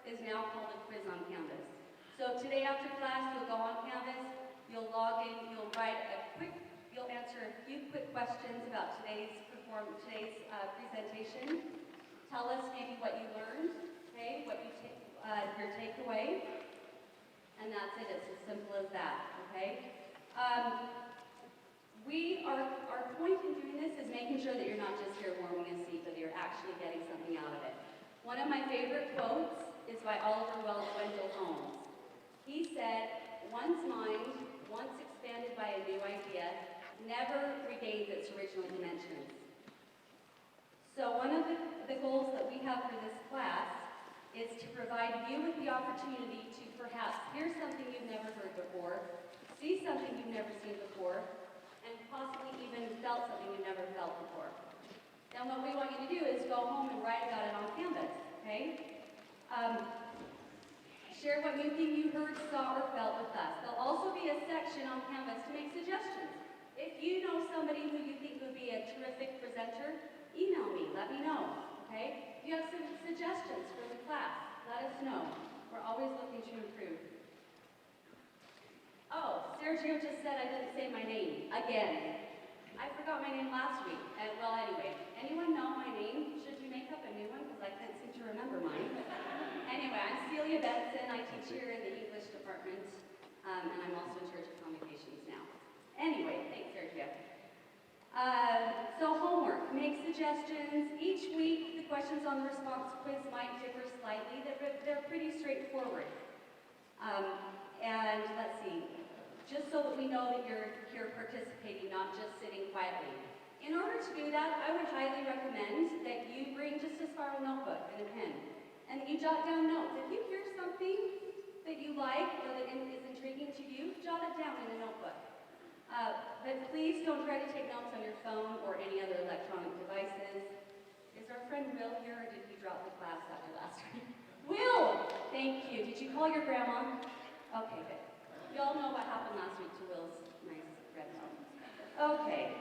is now called a quiz on Canvas. So today after class, you'll go on Canvas, you'll log in, you'll answer a few quick questions about today's presentation. Tell us maybe what you learned, okay, your takeaway, and that's it. It's as simple as that, okay? Our point in doing this is making sure that you're not just here warming a seat, but that you're actually getting something out of it. One of my favorite quotes is by Oliver Wendell Holmes. He said, "One's mind, once expanded by a new idea, never regains its original dimensions." So one of the goals that we have for this class is to provide you with the opportunity to perhaps hear something you've never heard before, see something you've never seen before, and possibly even felt something you've never felt before. Then what we want you to do is go home and write about it on Canvas, okay? Share what you think you heard, saw, or felt with us. There'll also be a section on Canvas to make suggestions. If you know somebody who you think would be a terrific presenter, email me, let me know, okay? If you have some suggestions for the class, let us know. We're always looking to improve. Oh, Sergio just said I didn't say my name, again. I forgot my name last week, and well, anyway, anyone know my name? Should we make up a new one? Because I can't seem to remember mine. Anyway, I'm Celia Benson. I teach here in the English department, and I'm also in charge of convocations now. Anyway, thanks, Sergio. So homework, make suggestions. Each week, the questions on the response quiz might differ slightly. They're pretty straightforward. And let's see, just so that we know that you're here participating, not just sitting quietly. In order to do that, I would highly recommend that you bring just a spiral notebook and a pen, and that you jot down notes. If you hear something that you like or that is intriguing to you, jot it down in a notebook. But please don't try to take notes on your phone or any other electronic devices. Is our friend Will here, or did he drop the class after last week? Will! Thank you. Did you call your grandma? Okay, good. You all know what happened last week to Will's nice red phone. Okay,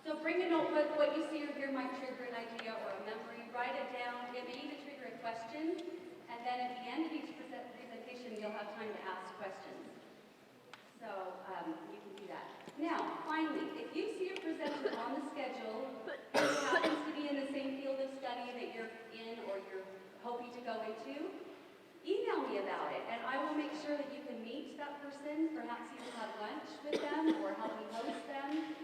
so bring a notebook. What you see or hear might trigger an idea or a memory. Write it down. It may even trigger a question. And then at the end of each presentation, you'll have time to ask questions. So you can do that. Now, finally, if you see a presenter on the schedule who happens to be in the same field of study that you're in or you're hoping to go into, email me about it, and I will make sure that you can meet that person, perhaps even have lunch with them or help me host them.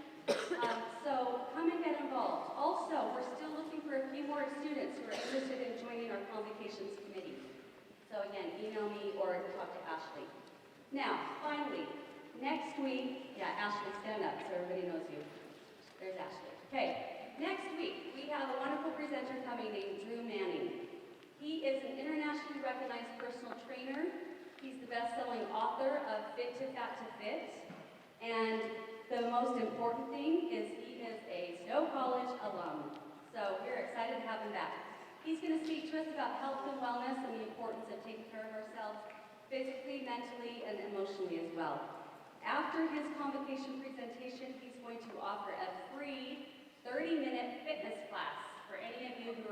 So come and get involved. Also, we're still looking for a few more students who are interested in joining our convocations committee. So again, email me or talk to Ashley. Now, finally, next week, Ashley, stand up so everybody knows you. There's Ashley. Okay, next week, we have a wonderful presenter coming named Drew Manning. He is an internationally recognized personal trainer. He's the best-selling author of Fit to Fat to Fit. And the most important thing is he is a Snow College alum. So we're excited to have him back. He's going to speak to us about health and wellness and the importance of taking care of ourselves physically, mentally, and emotionally as well. After his convocation presentation, he's going to offer a free 30-minute fitness class for any of you who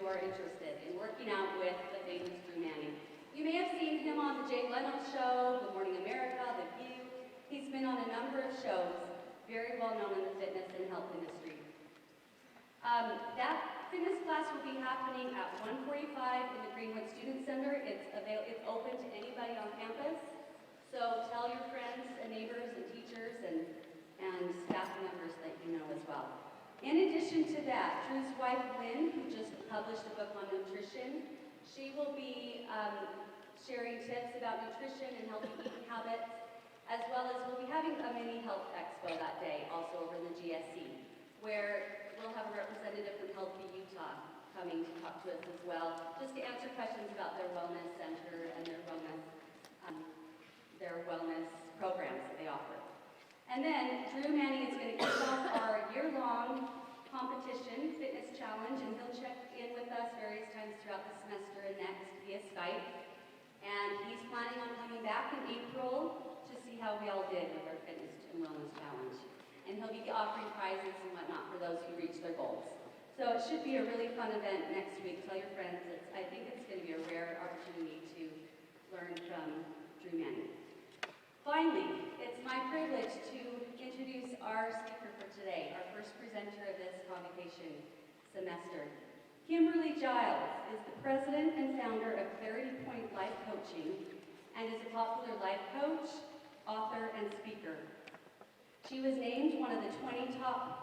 are interested in working out with the famous Drew Manning. You may have seen him on the Jay Leno Show, Good Morning America, The View. He's been on a number of shows, very well known in the fitness and health industry. That fitness class will be happening at 1:45 in the Greenwood Student Center. It's open to anybody on campus. So tell your friends and neighbors and teachers and staff members that you know as well. In addition to that, Drew's wife, Lynn, who just published a book on nutrition, she will be sharing tips about nutrition and healthy eating habits, as well as we'll be having a mini health expo that day, also over in the GSC, where we'll have a representative from Healthy Utah coming to talk to us as well, just to answer questions about their wellness center and their wellness programs that they offer. And then Drew Manning is going to kick off our year-long competition fitness challenge, and he'll check in with us various times throughout the semester and next via Skype. And he's planning on coming back in April to see how we all did with our fitness and wellness challenge. And he'll be offering prizes and whatnot for those who reach their goals. So it should be a really fun event next week. Tell your friends. I think it's going to be a rare opportunity to learn from Drew Manning. Finally, it's my privilege to introduce our speaker for today, our first presenter of this Convocation semester. Kimberly Giles is the president and founder of Clarity Point Life Coaching and is a popular life coach, author, and speaker. She was named one of the 20 top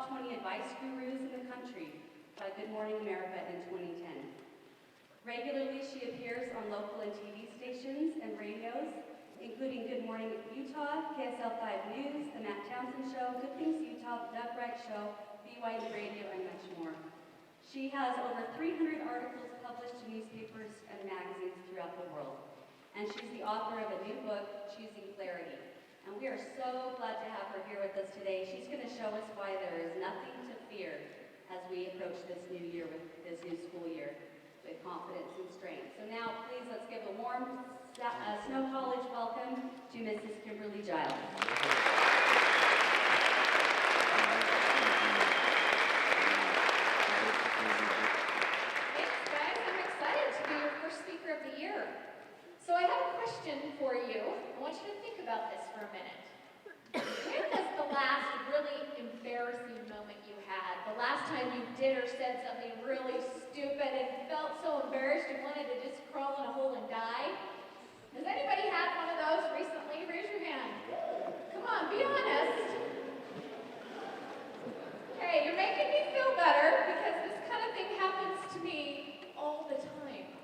20 advice gurus in the country by Good Morning America in 2010. Regularly, she appears on local and TV stations and radios, including Good Morning Utah, KSL 5 News, The Matt Townsend Show, Good Things Utah, The Doug Wright Show, BYU Radio, and much more. She has over 300 articles published in newspapers and magazines throughout the world. And she's the author of a new book, Choosing Clarity. And we are so glad to have her here with us today. She's going to show us why there is nothing to fear as we approach this new year, with this new school year, with confidence and strength. So now, please, let's give a warm Snow College welcome to Mrs. Kimberly Giles. So I have a question for you. I want you to think about this for a minute. When was the last really embarrassing moment you had? The last time you did or said something really stupid and felt so embarrassed you wanted to just crawl in a hole and die? Has anybody had one of those recently? Raise your hand. Come on, be honest. Okay, you're making me feel better because this kind of thing happens to me all the time.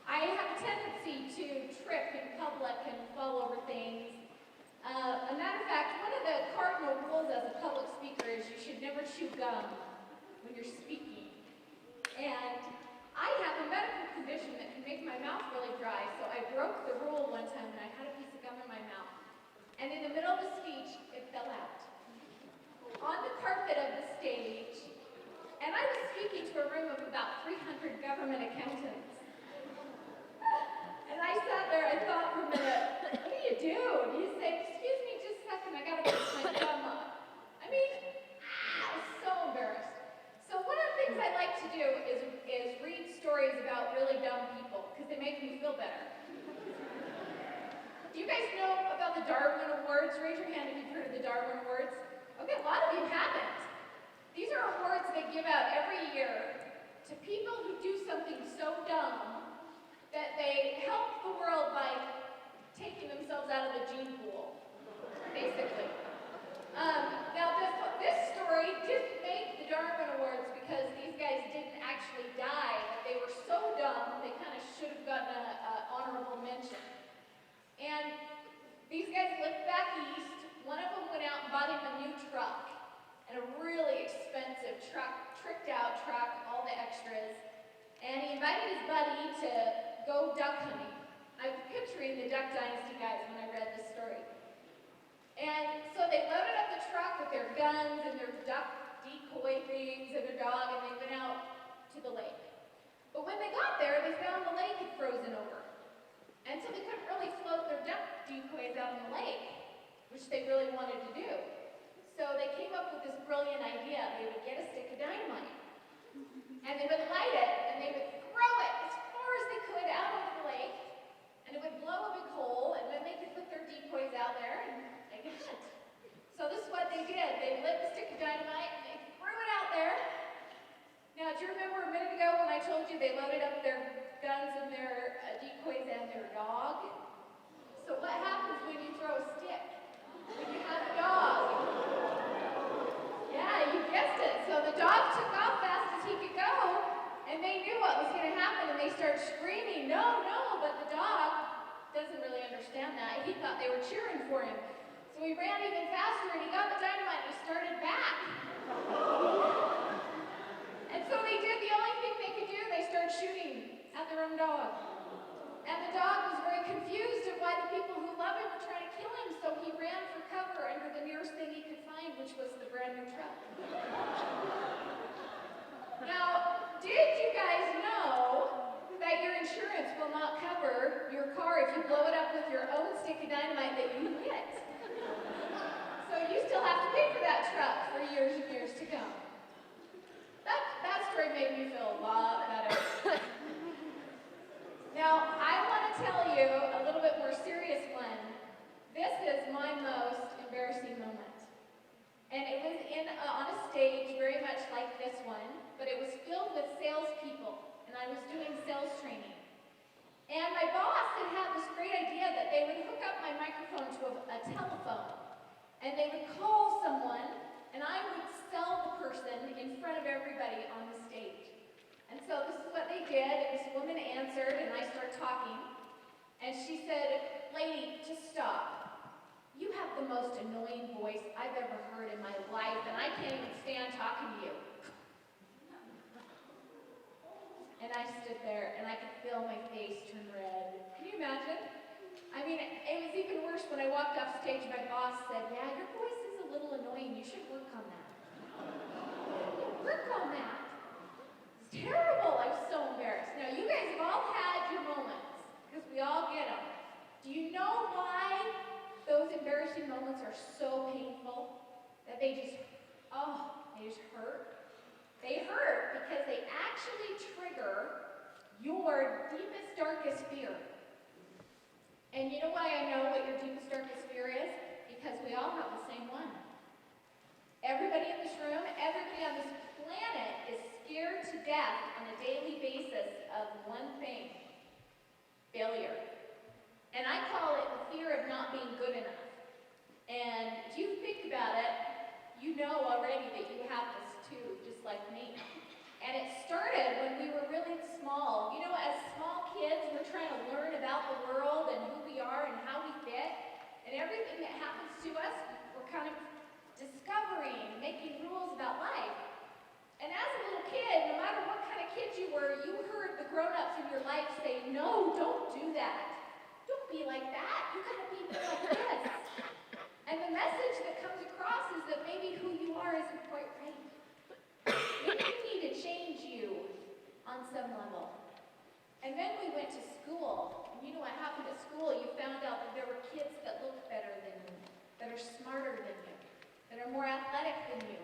I have a tendency to trip in public and fall over things. A matter of fact, one of the cardinal rules as a public speaker is you should never chew gum when you're speaking. And I have a medical condition that can make my mouth really dry, so I broke the rule one time and I had a piece of gum in my mouth. And in the middle of the speech, it fell out on the carpet of the stage. And I was speaking to a room of about 300 government accountants. And I sat there, I thought for a minute, what do you do? Do you say, excuse me just a second, I gotta put my gum on? I mean, I was so embarrassed. So one of the things I like to do is read stories about really dumb people, because they make me feel better. Do you guys know about the Darwin Awards? Raise your hand if you've heard of the Darwin Awards. Okay, a lot of you haven't. These are awards they give out every year to people who do something so dumb that they help the world by taking themselves out of the gene pool, basically. Now, this story didn't make the Darwin Awards because these guys didn't actually die, but they were so dumb, they kind of should have gotten an honorable mention. And these guys lived back east. One of them went out and bought him a new truck, and a really expensive truck, tricked out truck, all the extras. And he invited his buddy to go duck hunting. I'm picturing the Duck Dynasty guys when I read this story. And so they loaded up the truck with their guns and their duck decoy things and their dog, and they went out to the lake. But when they got there, they found the lake had frozen over. And so they couldn't really float their duck decoys out in the lake, which they really wanted to do. So they came up with this brilliant idea. They would get a stick of dynamite, and they would light it, and they would throw it as far as they could out over the lake, and it would blow a big hole, and then they could put their decoys out there, and they could hunt. So this is what they did. They lit the stick of dynamite, and they threw it out there. Now, do you remember a minute ago when I told you they loaded up their guns and their decoys and their dog? So what happens when you throw a stick? When you have a dog? Yeah, you guessed it. So the dog took off fast as he could go, and they knew what was going to happen, and they started screaming, no, no, but the dog doesn't really understand that. He thought they were cheering for him. So he ran even faster, and he got the dynamite, and he started back. And so they did the only thing they could do. They started shooting at their own dog. And the dog was very confused at why the people who love him were trying to kill him, so he ran for cover under the nearest thing he could find, which was the brand new truck. Now, did you guys know that your insurance will not cover your car if you blow it up with your own stick of dynamite that you lit? So you still have to pay for that truck for years and years to come. That's on a stage very much like this one, but it was filled with salespeople, and I was doing sales training. And my boss had this great idea that they would hook up my microphone to a telephone, and they would call someone, and I would sell the person in front of everybody on the stage. And so this is what they did, and this woman answered, and I started talking, and she said, "Lady, just stop. You have the most annoying voice I've ever heard in my life, and I can't even stand talking to you." And I stood there, and I could feel my face turn red. Can you imagine? I mean, it was even worse when I walked off stage. My boss said, "Yeah, your voice is a little annoying. You should work on that." Work on that? It's terrible. I was so embarrassed. Now, you guys have all had your moments, because we all get them. Do you know why those embarrassing moments are so painful? That they just hurt? They hurt because they actually trigger your deepest, darkest fear. And you know why I know what your deepest, darkest fear is? Because we all have the same one. Everybody in this room, everybody on this planet is scared to death on a daily basis of one thing: failure. And I call it the fear of not being good enough. And if you think about it, you know already that you have this too, just like me. And it started when we were really small. You know, as small kids, we're trying to learn about the world and who we are and how we fit. And everything that happens to us, we're kind of discovering, making rules about life. And as a little kid, no matter what kind of kid you were, you heard the grown-ups in your life say, "No, don't do that. Don't be like that. You gotta be more like this." And the message that comes across is that maybe who you are isn't quite right. Maybe we need to change you on some level. And then we went to school. And you know what happened at school? You found out that there were kids that looked better than you, that are smarter than you, that are more athletic than you.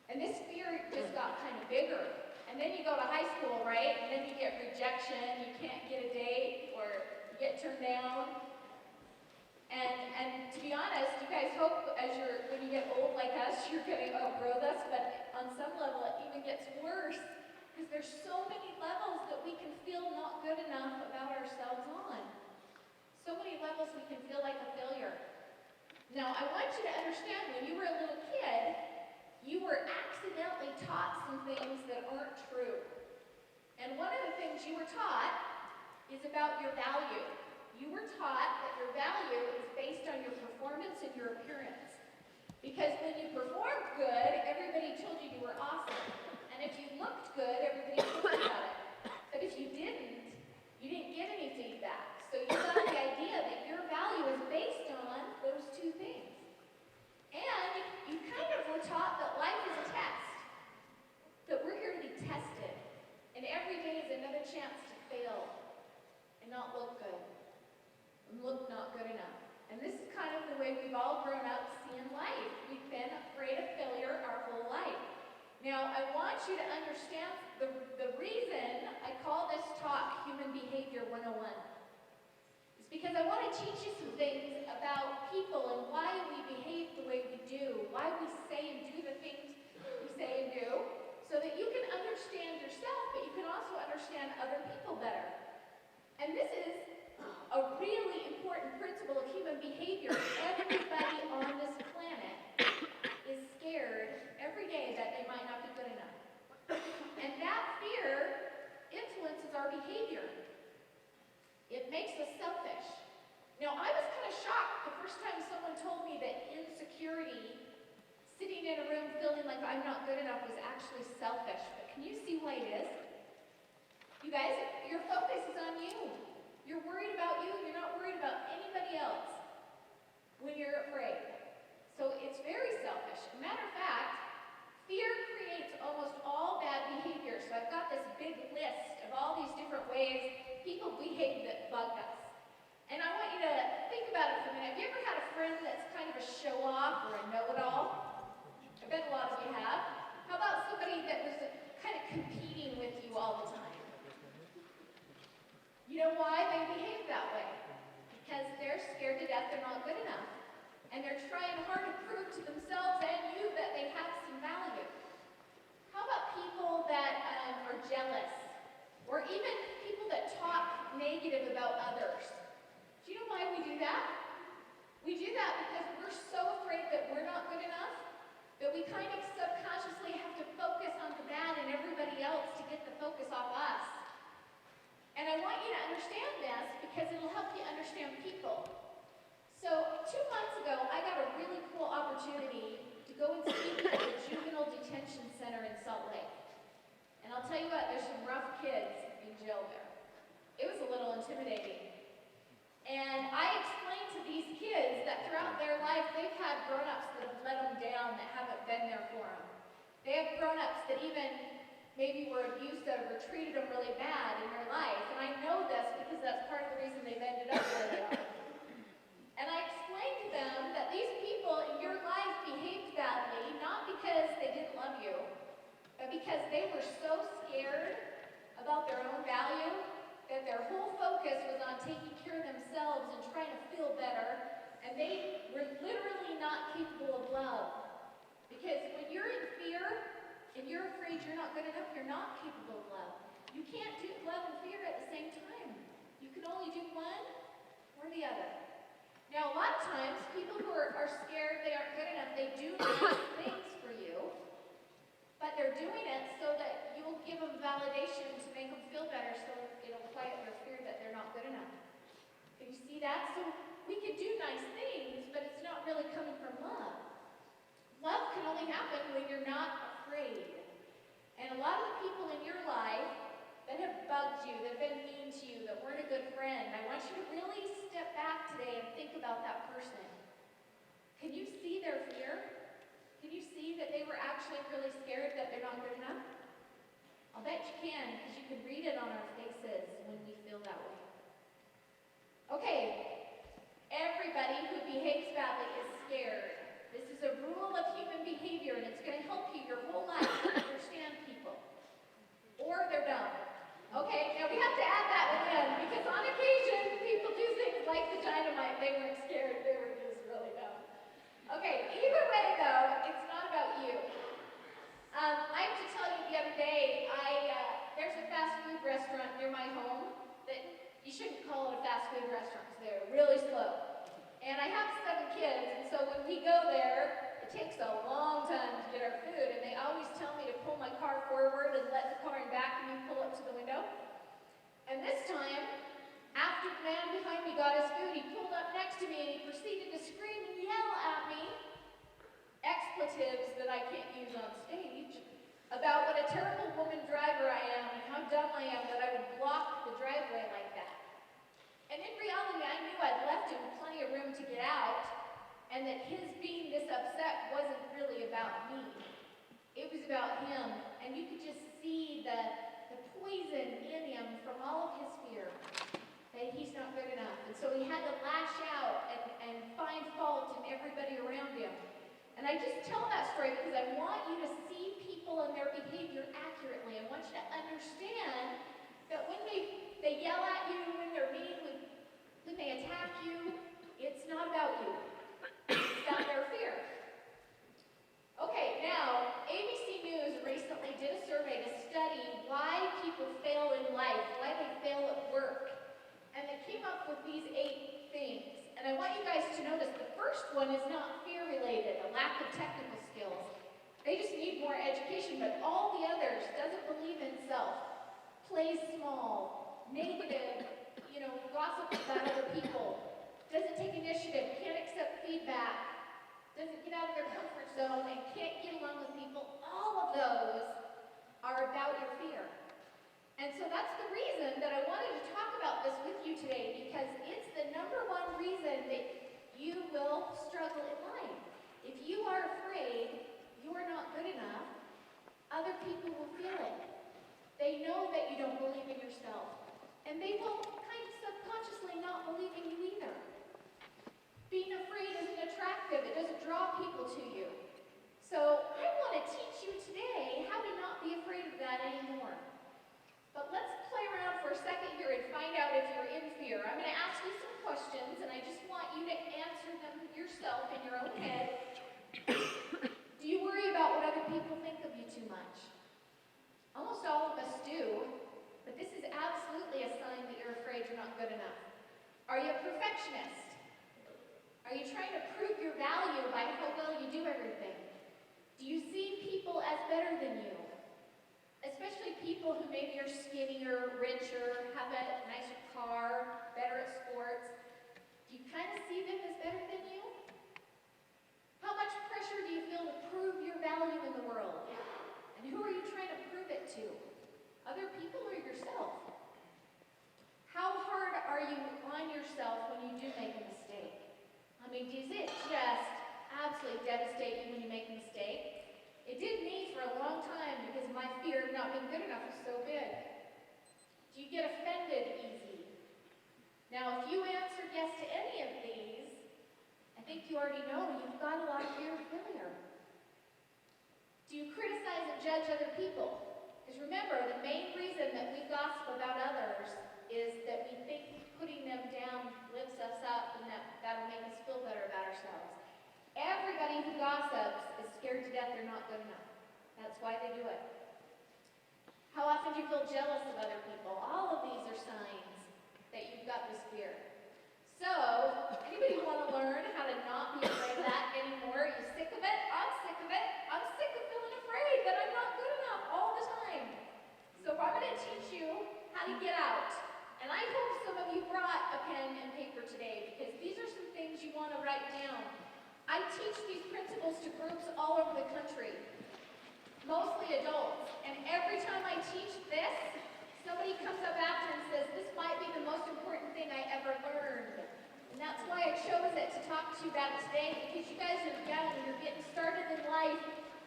And this fear just got kind of bigger. And then you go to high school, right? And then you get rejection, you can't get a date, or you get turned down. And to be honest, you guys hope when you get old like us, you're going to outgrow this, but on some level it even gets worse, because there's so many levels that we can feel not good enough about ourselves on. So many levels we can feel like a failure. Now, I want you to understand, when you were a little kid, you were accidentally taught some things that aren't true. And one of the things you were taught is about your value. You were taught that your value is based on your performance and your appearance. Because when you performed good, everybody told you you were awesome. And if you looked good, everybody told you about it. But if you didn't get any feedback. So you got the idea that your value is based on those two things. And you kind of were taught that life is a test. That we're here to be tested. And every day is another chance to fail and not look good. Look not good enough. And this is kind of the way we've all grown up seeing life. We've been afraid of failure our whole life. Now, I want you to understand the reason I call this talk Human Behavior 101 is because I want to teach you some things about people and why we behave the way we do, why we say and do the things we say and do, so that you can understand yourself, but you can also understand other people better. And this is a really important principle of human behavior. Everybody on this planet is scared every day that they might not be good enough. And that fear influences our behavior. It makes us selfish. Now, I was kind of shocked the first time someone told me that insecurity, sitting in a room feeling like I'm not good enough, was actually selfish. But can you see why it is? You guys, your focus is on you. You're worried about you, you're not worried about anybody else when you're afraid. So it's very selfish. Matter of fact, fear creates almost all bad behavior. So I've got this big list of all these different ways people behave that bug us. And I want you to think about it for a minute. Have you ever had a friend that's kind of a show-off or a know-it-all? I bet a lot of you have. How about somebody that was kind of competing with you all the time? You know why they behave that way? Because they're scared to death they're not good enough. And they're trying hard to prove to themselves and you that they have have grown-ups that have let them down, that haven't been there for them. They have grown-ups that even maybe were abusive or treated them really bad in their life. And I know this because that's part of the reason they've ended up where they are. And I explained to them that these people in your life behaved badly, not because they didn't love you, but because they were so scared about their own value that their whole focus was on taking care of themselves and trying to feel better, and they were literally not capable of love. Because when you're in fear and you're afraid you're not good enough, you're not capable of love. You can't do love and fear at the same time. You can only do one or the other. Now, a lot of times, people who are scared they aren't good enough, they do nice things for you, but they're doing it so that you'll give them validation to make them feel better, so it'll quiet their fear that they're not good enough. Can you see that? So we can do nice things, but it's not really coming from love. Love can only happen when you're not afraid. And a lot of the people in your life that have bugged you, that have been mean to you, that weren't a good friend, I want you to really step back today and think about that person. Can you see their fear? Can you see that they were actually really scared that they're not good enough? I'll bet you can, because you can read it on our faces when we feel that way. Okay, everybody who behaves badly is scared. This is a rule of human behavior, and it's going to help you your whole life to understand people. Or they're dumb. Okay, now we have to add that one in, because on occasion, people do things like the dynamite. They weren't scared, they were just really dumb. Okay, either way though, it's not about you. I have to tell you, the other day, there's a fast food restaurant near my home that you shouldn't call it a fast food restaurant because they're really slow. And I have 7 kids, and so when we go there, it takes a long time to get our food, and they always tell me to pull my car forward and let the car in back and you pull up to the window. And this time, after the man behind me got his food, he pulled up next to me and he proceeded to scream and yell at me expletives that I can't use on stage about what a terrible woman driver I am and how dumb I am that I would block the driveway like that. And in reality, I knew I'd left him plenty of room to get out, and that his being this upset wasn't really about me. It was about him, and you could just see the poison in him from all of his fear that he's not good enough. And so he had to lash out and find fault in everybody around him. And I just tell that story because I want you to see people and their behavior accurately. I want you to understand that when they yell at you, when they're mean, when they attack you, it's not about you. It's about their fear. Okay, now, ABC News recently did a survey to study why people fail in life, why they fail at work. And they came up with these 8 things. And I want you guys to notice the first one is not fear-related, a lack of technical skills. They just need more education, but all the others, doesn't believe in self, plays small, negative, gossip about other people, doesn't take initiative, can't accept feedback, doesn't get out of their comfort zone, and can't get along with people. All of those are about your fear. And so that's the reason that I wanted to talk about this with you today, because it's the number one reason that you will struggle in life. If you are afraid you are not good enough, other people will feel it. They know that you don't believe in yourself, and they will kind of subconsciously not believe in you either. Being afraid isn't attractive. It doesn't draw people to you. So I want to teach you today how to not be afraid of that anymore. But let's play around for a second here and find out if you're in fear. I'm going to ask you some questions, and I just want you to answer them yourself in your own head. Do you worry about what other people think of you too much? Almost all of us do, but this is absolutely a sign that you're afraid you're not good enough. Are you a perfectionist? Are you trying to prove your value by how well you do everything? Do you see people as better than you? Especially people who maybe are skinnier, richer, have a nicer car, better at sports. Do you kind of see them as better than you? How much pressure do you feel to prove your value in the world? And who are you trying to prove it to? Other people or yourself? How hard are you on yourself when you do make a mistake? I mean, is it just you already know, you've got a lot of fear of failure. Do you criticize and judge other people? Because remember, the main reason that we gossip about others is that we think putting them down lifts us up and that'll make us feel better about ourselves. Everybody who gossips is scared to death they're not good enough. That's why they do it. How often do you feel jealous of other people? All of these are signs that you've got this fear. So, anybody want to learn how to not be afraid of that anymore? Are you sick of it? I'm sick of it. I'm sick of feeling afraid that I'm not good enough all the time. So I'm going to teach you how to get out. And I hope some of you brought a pen and paper today, because these are some things you want to write down. I teach these principles to groups all over the country, mostly adults. And every time I teach this, somebody comes up after and says, this might be the most important thing I ever learned. And that's why I chose it to talk to you about it today, because you guys are young and you're getting started in life.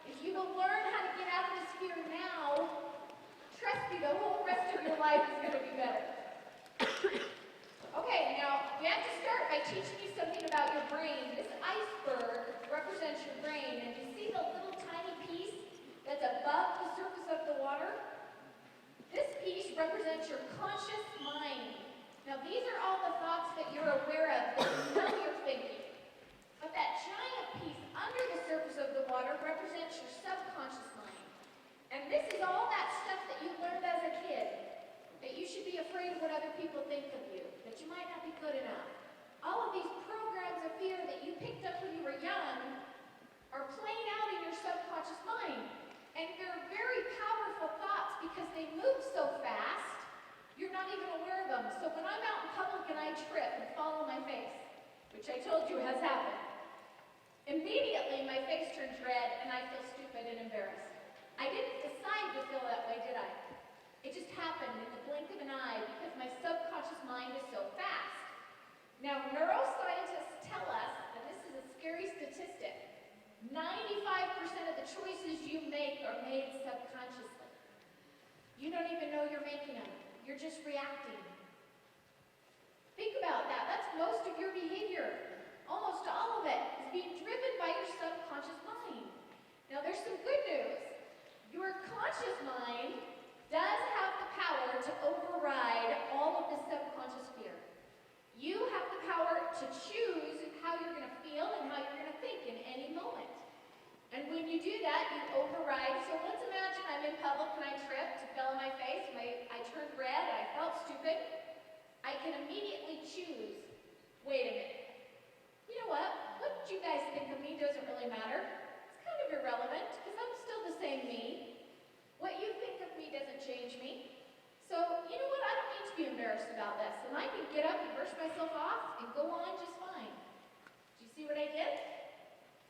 If you will learn how to get out of this fear now, trust me, the whole rest of your life is going to be better. Okay, now we have to start by teaching you something about your brain. This iceberg represents your brain, and you see the little tiny piece that's above the surface of the water? This piece represents your conscious mind. Now these are all the thoughts that you're aware of, that you know you're thinking. But that giant piece under the surface of the water represents your subconscious mind. And this is all that stuff that you learned as a kid, that you should be afraid of what other people think of you, that you might not be good enough. All of these programs of fear that you picked up when you were young are playing out in your subconscious mind. And they're very powerful thoughts because they move so fast, you're not even aware of them. So when I'm out in public and I trip and fall on my face, which I told you has happened, immediately my face turns red and I feel stupid and embarrassed. I didn't decide to feel that way, did I? It just happened in the blink of an eye because my subconscious mind is so fast. Now, neuroscientists tell us, and this is a scary statistic, 95% of the choices you make are made subconsciously. You don't even know you're making them. You're just reacting. Think about that. That's most of your behavior. Almost all of it is being driven by your subconscious mind. Now, there's some good news. Your conscious mind does have the power to override all of the subconscious fear. You have the power to choose how you're going to feel and how you're going to think in any moment. And when you do that, you override. So let's imagine I'm in public and I tripped, it fell on my face, I turned red, I felt stupid. I can immediately choose, wait a minute. You know what? What you guys think of me doesn't really matter. It's kind of irrelevant because I'm still the same me. What you think of me doesn't change me. So, you know what? I don't need to be embarrassed about this. And I can get up and brush myself off and go on just fine. Do you see what I did?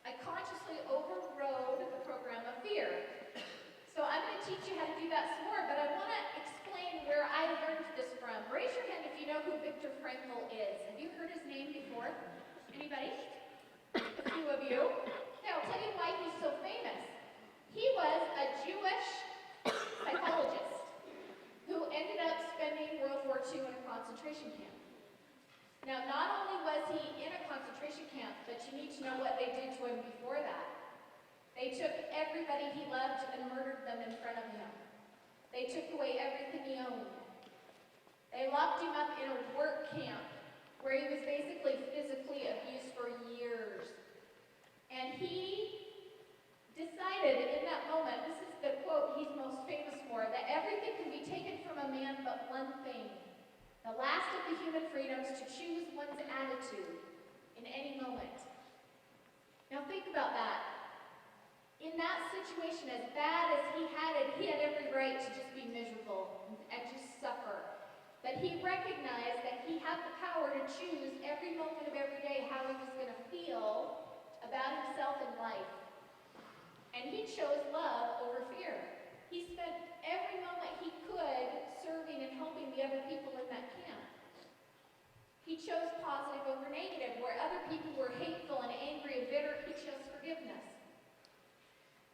I consciously overrode the program of fear. So I'm going to teach you how to do that some more, but I want to explain where I learned this from. Raise your hand if you know who Viktor Frankl is. Have you heard his name before? Anybody? A few of you. Now, I'll tell you why he's so famous. He was a Jewish psychologist who ended up spending World War II in a concentration camp. Now, not only was he in a concentration camp, but you need to know what they did to him before that. They took everybody he loved and murdered them in front of him. They took away everything he owned. They locked him up in a work camp where he was basically physically abused for years. And he decided in that moment, this is the quote he's most famous for, that everything can be taken from a man but one thing, the last of the human freedoms to choose one's attitude in any moment. Now think about that. In that situation, as bad as he had it, he had every right to just be miserable and just suffer. But he recognized that he had the power to choose every moment of every day how he was going to feel about himself in life. And he chose love over fear. He spent every moment he could serving and helping the other people in that camp. He chose positive over negative. Where other people were hateful and angry and bitter, he chose forgiveness.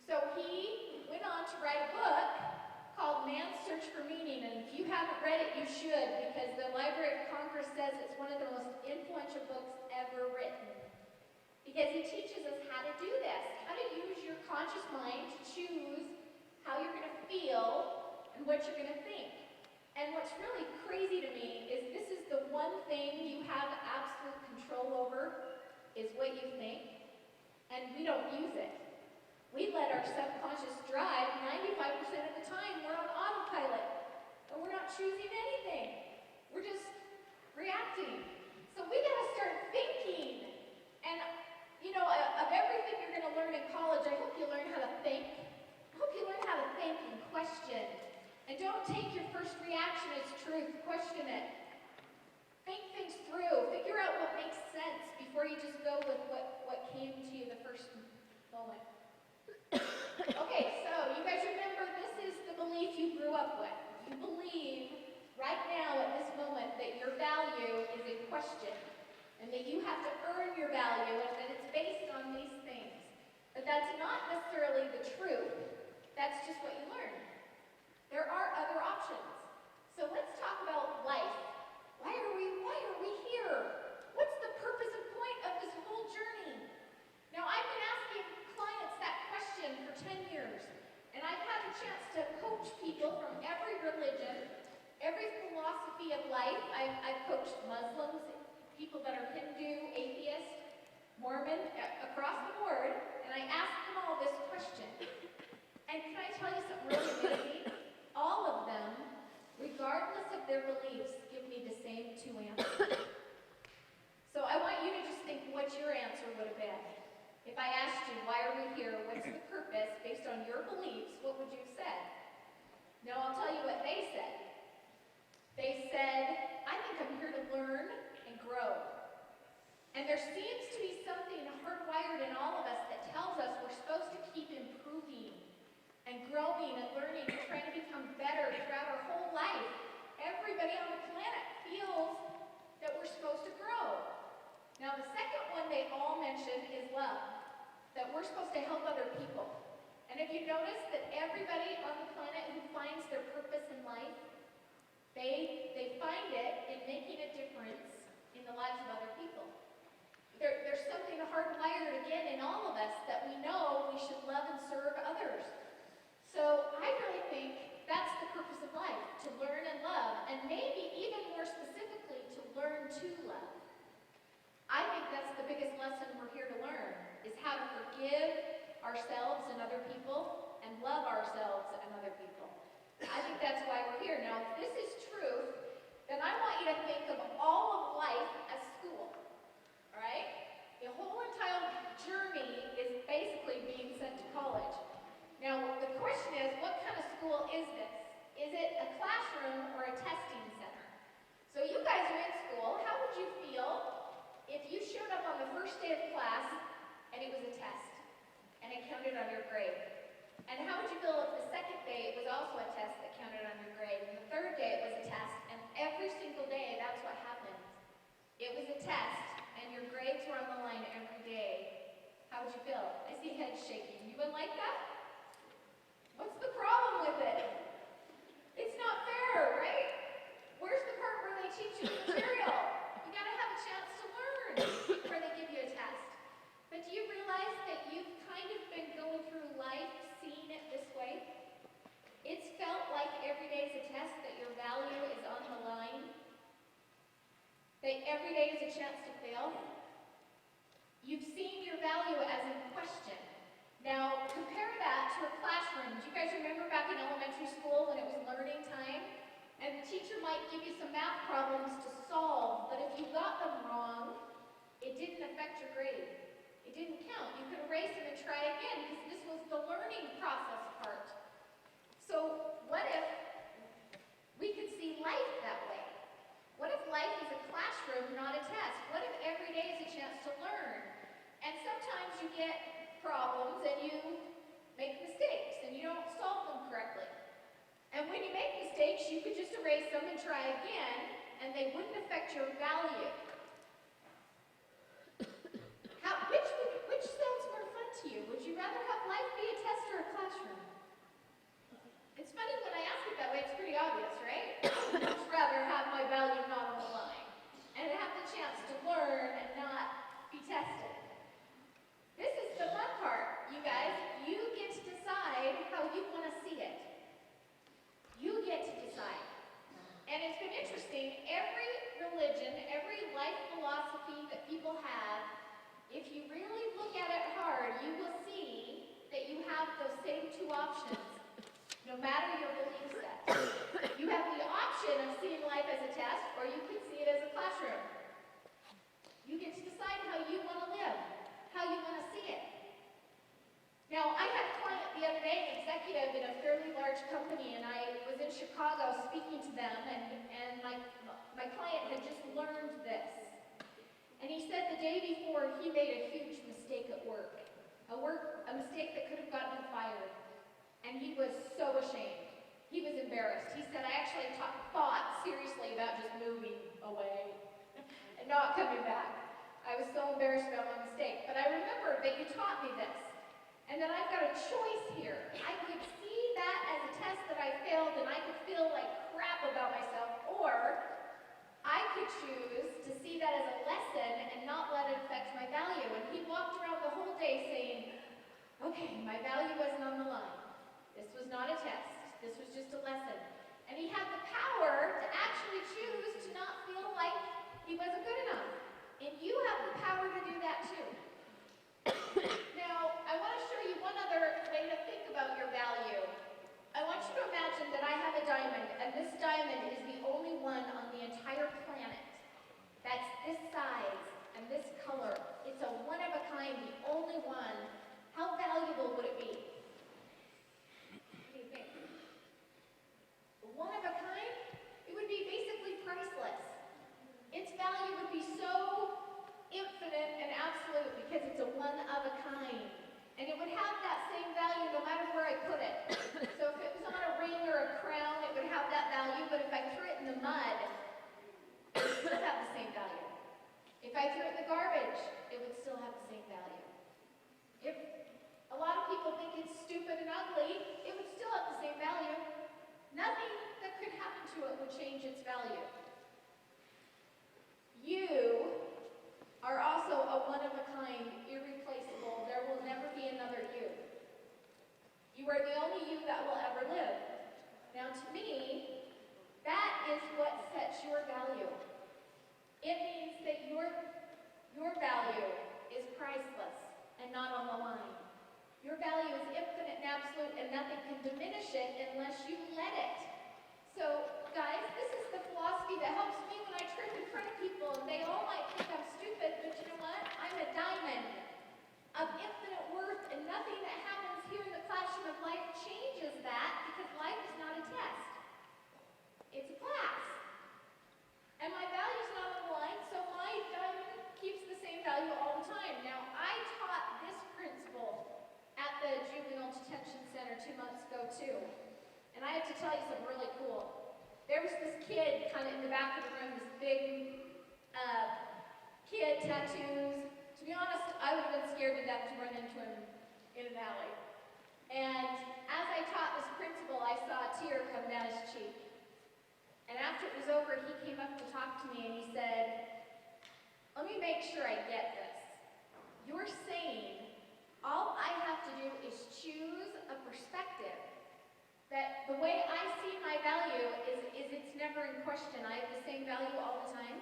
So he went on to write a book called Man's Search for Meaning. And if you haven't read it, you should, because the Library of Congress says it's one of the most influential books ever written. because he teaches us how to do this, how to use your conscious mind to choose how you're going to feel and what you're going to think. And what's really crazy to me is this is the one thing you have absolute control over, is what you think, and we don't use it. We let our subconscious drive 95% of the time. We're on autopilot, and we're not choosing anything. We're just reacting. So we gotta start thinking. And, you know, of everything you're gonna learn in college, I hope you learn how to think. I hope you learn how to think and question. And don't take your first reaction as truth. Question it. Think things through. Figure out what makes sense before you just go with what came to you the first moment. Okay, so you guys remember this is the belief you grew up with. You believe right now at this moment that your value is a question and that you have to earn your value and that it's based on these things. But that's not necessarily the truth. That's just what you learn. There are other options. So let's talk about life. Why are we here? What's the purpose and point of this whole journey? Now, I've been asking clients that question for 10 years, and I've had a chance to coach people from every religion, every philosophy of life. I've coached Muslims, people that are Hindu, atheist, Mormon, across the board, and I ask them all this question. And can I tell you something really amazing? All of them, regardless of their beliefs, give me the same two answers. So I want you to just think what your answer would have been. If I asked you, why are we here? What's the purpose? Based on your beliefs, what would you have said? Now I'll tell you what they said. They said, I think I'm here to learn and grow. And there seems to be something hardwired in all of us that tells us we're supposed to keep improving and growing and learning and trying to become better throughout our whole life. Everybody on the planet feels that we're supposed to grow. Now the second one they all mentioned is love, that we're supposed to help other people. And if you notice that everybody on the planet who finds their purpose in life, they find it in making a difference in the lives of other people. There's something hardwired again in all of us that we know we should love and serve others. So I really think that's the purpose of life, to learn and love, and maybe even more specifically, to learn to love. I think that's the biggest lesson we're here to learn, is how to forgive ourselves and other people and love ourselves and other people. I think that's why we're here. Now, if this is truth, then I want you to think of all of life as school, all right? The whole entire journey is basically being sent to college. Now, the question is, what kind of school is this? Is it a classroom or a testing center? So you guys are in school. How would you feel if you showed up on the first day of class and it was a test and it counted on your grade? And how would you feel if the second day it was also a test that counted on your grade, and the third day it was a test, and every single day that's what happened? It was a test, and your grades were on the line every day. How would you feel? I see heads shaking. You wouldn't like that? What's the problem with it? It's not fair, right? Where's the part where they teach you the material? You gotta have a chance to learn before they give you a test. But do you realize that you've kind of been going through life seeing it this way? It's felt like every day is a test, that your value is on the line, that every day is a chance to fail. You've seen your value as in question. Now, compare that to a classroom. Do you guys remember back in elementary school when it was learning time? And the teacher might give you some math problems to solve, but if you got them wrong, it didn't affect your grade. It didn't count. You could erase them and try again, because this was the learning process part. So what if we could see life that way? What if life is a classroom, not a test? What if every day is a chance to learn? And sometimes you get problems and you make mistakes and you don't solve them correctly. And when you make mistakes, you could just erase them and try again, and they wouldn't affect your value. Which sounds more fun to you? Would you rather have life be a test or a classroom? It's funny when I ask it that way, it's pretty obvious, right? I'd much rather have my value not on the line and have the chance to learn and not be tested. executive in a fairly large company, and I was in Chicago speaking to them, and my client had just learned this. And he said the day before he made a huge mistake at work, a mistake that could have gotten him fired. And he was so ashamed. He was embarrassed. He said, I actually thought seriously about just moving away and not coming back. I was so embarrassed about my mistake. But I remembered that you taught me this, and that I've got a choice here. I could see that as a test that I failed, and I could feel like crap about myself, or I could choose to see that as a lesson and not let it affect my value. And he walked around the whole day saying, okay, my value wasn't on the line. This was not a test. This was just a lesson. And he had the power to actually choose to not feel like he wasn't good enough. And you have the power to do that too. Now, I want to show you one other way to think about your value. I want you to imagine that I have a diamond, and this diamond is the only one on the entire planet that's this size and this color. It's a one of a kind, the only one. How valuable would it be? What do you think? One of a kind? It would be basically priceless. Its value would be so infinite and absolute because it's a one of a kind. And it would have that same value no matter where I put it. So if it was on a ring or a crown, it would have that value, but if I threw it in the mud, it would still have the same value. If I threw it in the garbage, it would still have the same value. If a lot of people think it's stupid and ugly, it would still have the same value. Nothing that could happen to it would change its value. You are also a one-of-a-kind, irreplaceable. There will never be another you. You are the only you that will ever live. Now, to me, that is what sets your value. It means that your value is priceless and not on the line. Your value is infinite and absolute, and nothing can diminish it unless you let it. So, guys, this is the philosophy that helps me when I trip in front of people, and they all might think I'm stupid, but you know what? I'm a diamond of infinite worth, and nothing that happens here in the classroom of life changes that, because life is not a test. It's a class. And my value's not on the line, so my diamond keeps the same value all the time. Now, I taught this principle at the Juvenile Detention Center 2 months ago, too. And I have to tell you something really cool. There was this kid kind of in the back of the room, this big kid, tattoos. To be honest, I would have been scared to death to run into him in an alley. And as I taught this principle, I saw a tear come down his cheek. And after it was over, he came up to talk to me and he said, let me make sure I get this. You're saying all I have to do is choose a perspective that the way I see my value is it's never in question. I have the same value all the time.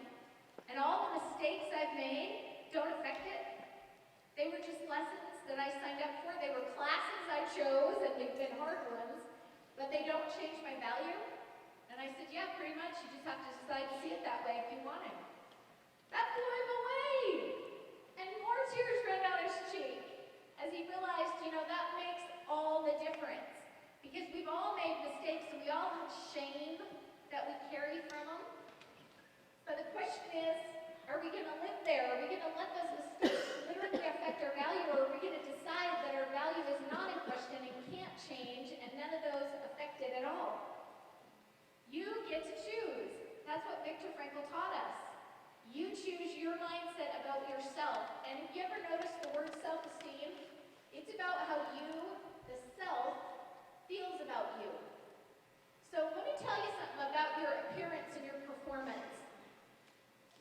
And all the mistakes I've made don't affect it. They were just lessons that I signed up for. They were classes I chose, and they've been hard ones, but they don't change my value. And I said, yeah, pretty much. You just have to decide to see it that way if you want to. That blew him away. And more tears ran down his cheek as he realized, that makes all the difference. Because we've all made mistakes and we all have shame that we carry from them. But the question is, are we going to live there? Are we going to let those mistakes literally affect our value, or are we going to decide that our value is not in question and can't change, and none of those affect it at all? You get to choose. That's what Viktor Frankl taught us. You choose your mindset about yourself. And if you ever notice the word self-esteem, it's about how you, the self, feels about you. So let me tell you something about your appearance and your performance.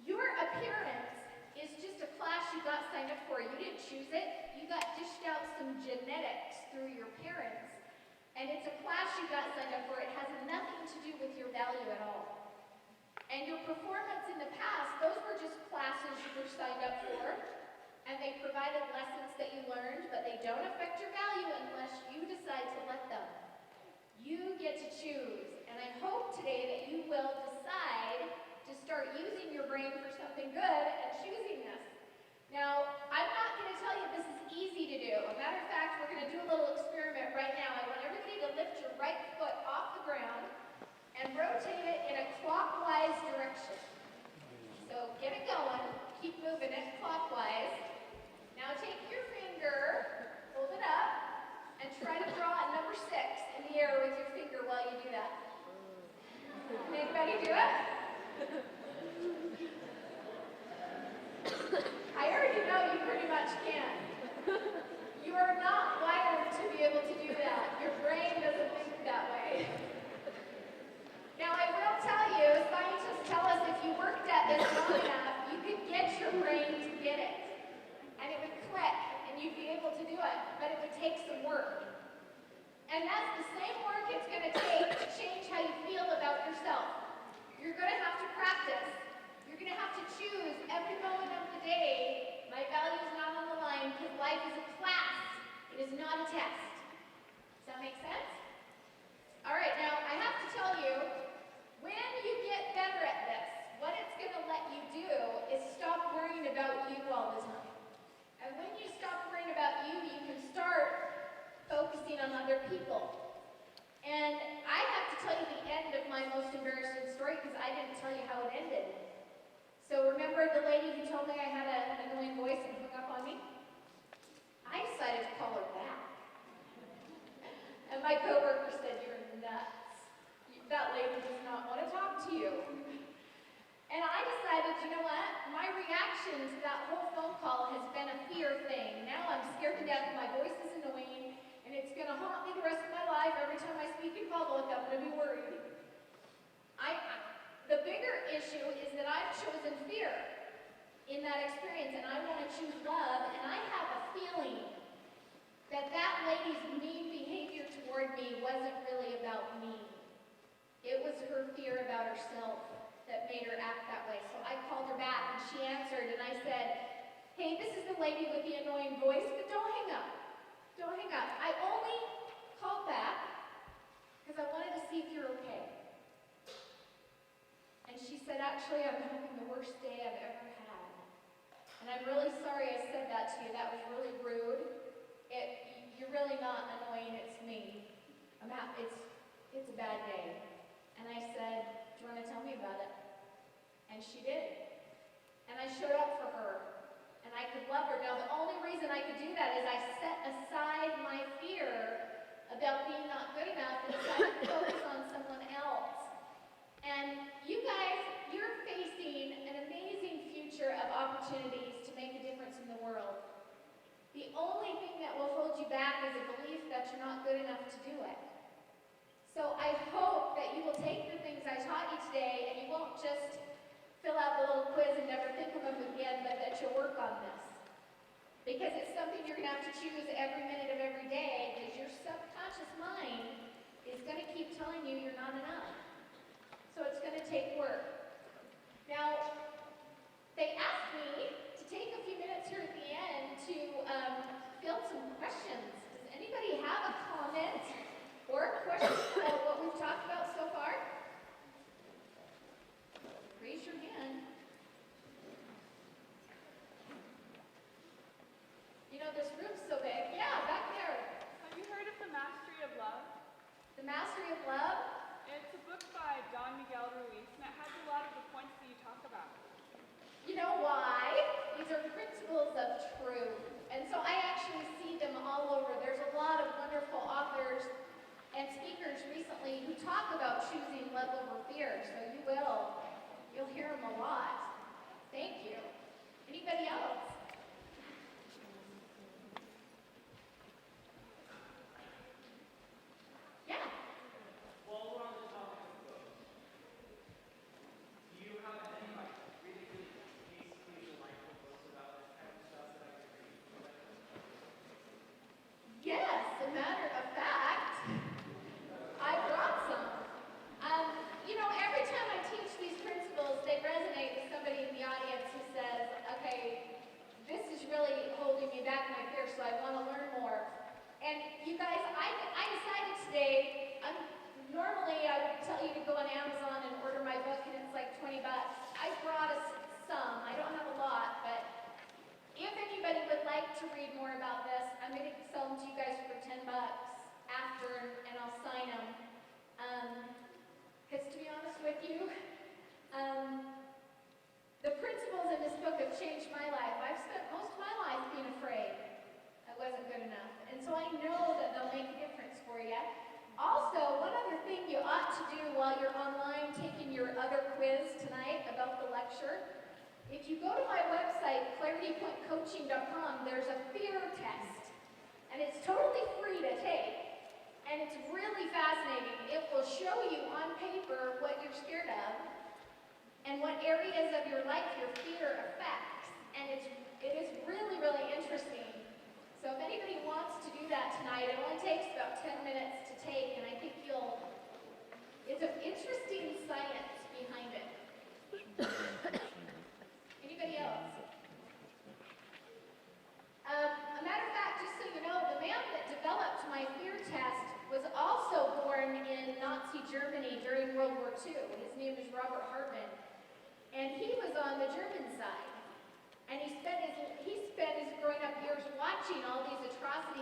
Your appearance is just a class you got signed up for. You didn't choose it. You got dished out some genetics through your parents. And it's a class you got signed up for. It has nothing to do with your value at all. And your performance in the past, those were just classes you were signed up for. And they provided lessons that you learned, but they don't affect your value unless you decide to let them. You get to choose. And I hope today that you will decide to start using your brain for something good and choosing this. Now, I'm not going to tell you this is easy to do. As a matter of fact, we're going to do a little experiment right now. I want everybody to lift it, but it would take some work. And that's the same work it's going to take to change how you feel about yourself. You're going to have to practice. You're going to have to choose every moment of the day. My value is not on the line because life is a class. It is not a test. Does that make sense? All right, now I have to tell you, when you get better at this, what it's going to let you do is stop worrying about you all the time. And when you stop worrying about you, you can start focusing on other people. And I have to tell you the end of my most embarrassing story because I didn't tell you how it ended. So remember the lady who told me I had an annoying voice and hung up on me? I decided to call her back. And my coworker said, "You're nuts. That lady does not want to talk to you." And I decided, you know what? My reaction to that whole phone call has been a fear thing. Now I'm scared to death, my voice is annoying, and it's going to haunt me the rest of my life. Every time I speak in public, I'm going to be worried. The bigger issue is that I've chosen fear in that experience, and I want to choose love, and I have a feeling that that lady's mean behavior toward me wasn't really about me. It was her fear about herself that made her act that way. So I called her back, and she answered, and I said, "Hey, this is the lady with the annoying voice, but don't hang up. Don't hang up. I only called back because I wanted to see if you're okay." And she said, "Actually, I'm having the worst day I've ever had. And I'm really sorry I said that to you. That was really rude. You're really not annoying, it's me. It's a bad day." And I said, "Do you want to tell me about it?" And she did. And I showed up for her. And I could love her. Now, the only reason I could do that is I set aside my fear about being not good enough and decided to focus on someone else. And you guys, you're facing an amazing future of opportunities to make a difference in the world. The only thing that will hold you back is a belief that you're not good enough to do it. So I hope that you will take the things I taught you today and you won't just fill out the little quiz and never think of them again, but that you'll work on this. Because it's something you're going to have to choose every minute of every day, because your subconscious mind is going to keep telling you you're not enough. So it's going to take work. Now, they asked me to take a few minutes here at the end to field some questions. Does anybody have a comment or a question about what we've talked about so far? Raise your hand. You know, this room's so big. Yeah, back there. Have you heard of The Mastery of Love? The Mastery of Love? It's a book by Don Miguel Ruiz, and it has a lot of the points that you talk about. You know why? These are principles of truth. And so I actually see them all over. There's a lot of wonderful authors and speakers recently who talk about choosing love over fear. So you'll hear them a lot. Thank you. Anybody else? Yeah. While we're on the topic of books, do you have any really good delightful books about this kind of stuff that I could read? Yes, a matter of fact, I brought some. Every time I teach these principles, they resonate with somebody in the audience who says, "Okay, this is really holding me back in my fear, so I want to learn more." And you guys, I decided today, normally I would tell you to go on Amazon and order my book, and it's like $20. I brought us some. I don't have a lot, but if anybody would like to read more about this, I'm going to sell them to you guys for $10 after, and I'll sign them. Because to be honest with you, the principles in this book have changed my life. I've spent most of my life being afraid I wasn't good enough. And so I know that they'll make a difference for you. Also, one other thing you ought to do while you're online taking your other quiz tonight about the lecture, if you go to my website, claritypointcoaching.com, there's a fear test. And it's totally free to take. And it's really fascinating. It will show you on paper what you're scared of and what areas of your life your fear affects. And it is really, really interesting. So if anybody wants he was on the German side. And he spent his growing up years watching all these atrocities